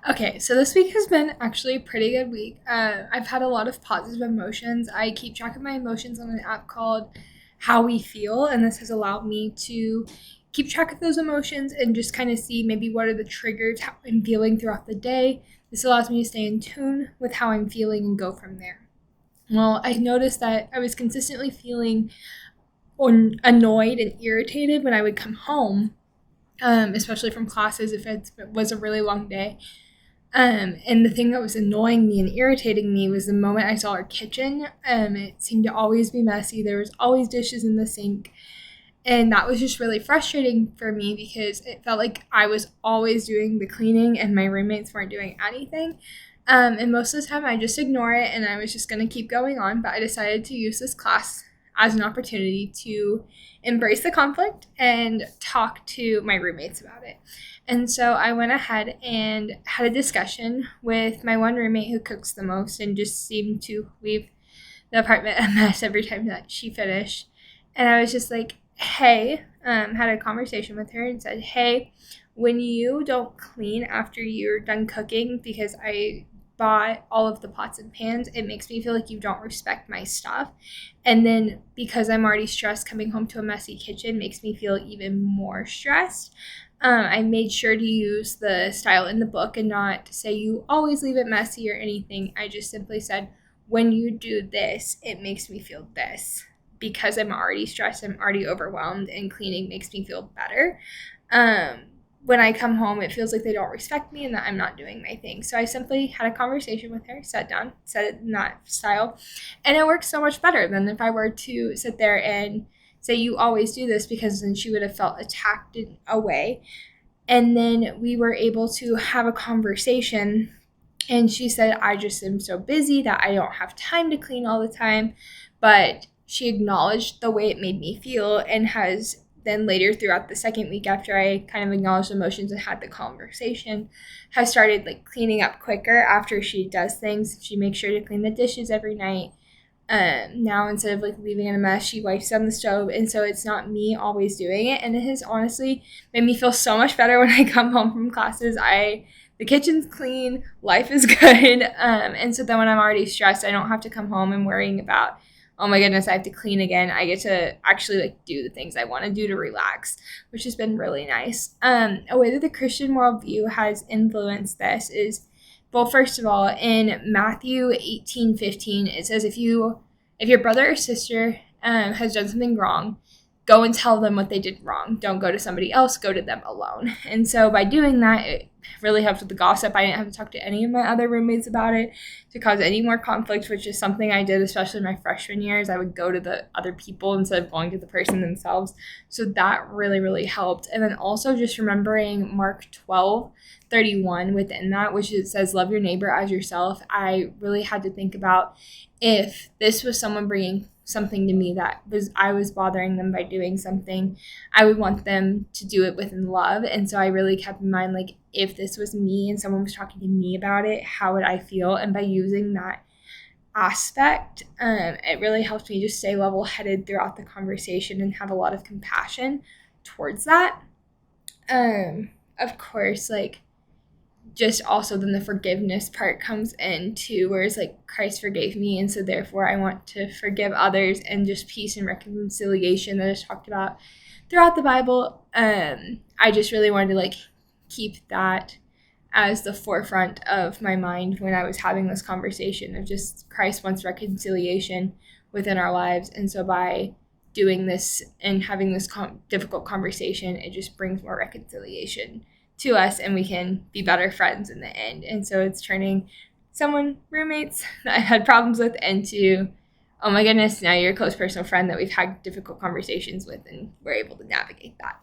Okay, so this week has been actually a pretty good week. I've had a lot of positive emotions. I keep track of my emotions on an app called How We Feel, and this has allowed me to keep track of those emotions and just kind of see maybe what are the triggers, how I'm feeling throughout the day. This allows me to stay in tune with how I'm feeling and go from there. Well, I noticed that I was consistently feeling annoyed and irritated when I would come home, especially from classes if it was a really long day. And the thing that was annoying me and irritating me was the moment I saw our kitchen. It seemed to always be messy. There was always dishes in the sink. And that was just really frustrating for me because it felt like I was always doing the cleaning and my roommates weren't doing anything. And most of the time I just ignore it and I was just going to keep going on. But I decided to use this class as an opportunity to embrace the conflict and talk to my roommates about it. And so I went ahead and had a discussion with my one roommate who cooks the most and just seemed to leave the apartment a mess every time that she finished. And I was just like, hey, had a conversation with her and said, hey, when you don't clean after you're done cooking, because I bought all of the pots and pans, it makes me feel like you don't respect my stuff. And then because I'm already stressed, coming home to a messy kitchen makes me feel even more stressed. I made sure to use the style in the book and not to say you always leave it messy or anything. I just simply said, when you do this, it makes me feel this. Because I'm already stressed, I'm already overwhelmed, and cleaning makes me feel better. When I come home, it feels like they don't respect me and that I'm not doing my thing. So I simply had a conversation with her, sat down, said it in that style, and it works so much better than if I were to sit there and say, you always do this, because then she would have felt attacked in a way. And then we were able to have a conversation, and she said, I just am so busy that I don't have time to clean all the time. But she acknowledged the way it made me feel and has then later throughout the second week after I kind of acknowledged emotions and had the conversation, has started like cleaning up quicker after she does things. She makes sure to clean the dishes every night. Now instead of like leaving in a mess, she wipes on the stove, and so it's not me always doing it. And it has honestly made me feel so much better when I come home from classes. The kitchen's clean, life is good, and so then when I'm already stressed, I don't have to come home and worrying about, oh my goodness, I have to clean again. I get to actually like do the things I want to do to relax, which has been really nice. A way that the Christian worldview has influenced this is, well, first of all, in Matthew 18:15, it says if your brother or sister has done something wrong, go and tell them what they did wrong. Don't go to somebody else, go to them alone. And so by doing that, it really helped with the gossip. I didn't have to talk to any of my other roommates about it to cause any more conflict, which is something I did, especially my freshman years. I would go to the other people instead of going to the person themselves. So that really, really helped. And then also just remembering Mark 12:31 within that, which it says, love your neighbor as yourself. I really had to think about if this was someone bringing something to me that I was bothering them by doing something, I would want them to do it within love. And so I really kept in mind, like, if this was me and someone was talking to me about it, how would I feel? And by using that aspect, it really helped me just stay level-headed throughout the conversation and have a lot of compassion towards that. Of course, like, just also then the forgiveness part comes in too, where it's like Christ forgave me, and so therefore I want to forgive others, and just peace and reconciliation that is talked about throughout the Bible. I just really wanted to like keep that as the forefront of my mind when I was having this conversation of just Christ wants reconciliation within our lives, and so by doing this and having this difficult conversation, it just brings more reconciliation to us, and we can be better friends in the end. And so it's turning roommates that I had problems with, into, oh my goodness, now you're a close personal friend that we've had difficult conversations with, and we're able to navigate that.